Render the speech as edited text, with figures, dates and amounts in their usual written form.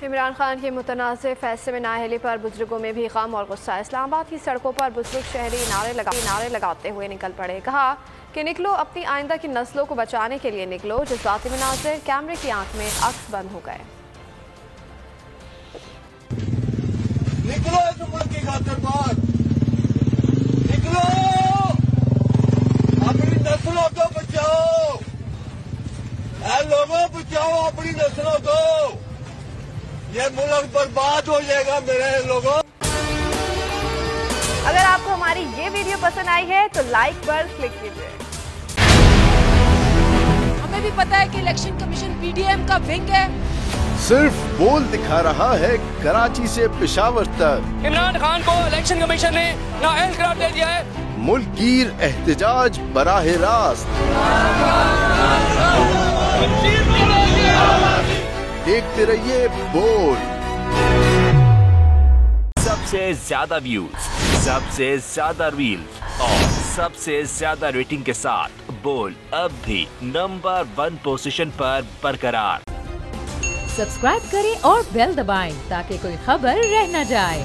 इमरान खान के मुतनाज़ फैसले में नाअहली पर बुजुर्गों में भी गम और गुस्सा। इस्लामाबाद की सड़कों पर बुजुर्ग शहरी नारे लगाते हुए निकल पड़े। कहा कि निकलो, अपनी आइंदा की नस्लों को बचाने के लिए निकलो। जज्बाती मनाज़िर कैमरे की आंख में अक्स बंद हो गए। निकलो इस मुल्क की खातिर बाहर निकलो, अपनी नस्लों को बचाओ। ऐ लोगों, बचाओ अपनी नस्लों को, ये मुल्क बर्बाद हो जाएगा मेरे लोगों। अगर आपको हमारी ये वीडियो पसंद आई है तो लाइक पर क्लिक कीजिए। हमें भी पता है कि इलेक्शन कमीशन पीडीएम का विंग है। सिर्फ बोल दिखा रहा है कराची से पेशावर तक। इमरान खान को इलेक्शन कमीशन ने नाअहल करार दे दिया है। मुल्कीर एहतजाज बराह रास्त। देखते रहिए बोल। सबसे ज्यादा व्यूज, सबसे ज्यादा रील्स और सबसे ज्यादा रेटिंग के साथ बोल अब भी नंबर 1 पोजीशन पर बरकरार। सब्सक्राइब करें और बेल दबाएं ताकि कोई खबर रह न जाए।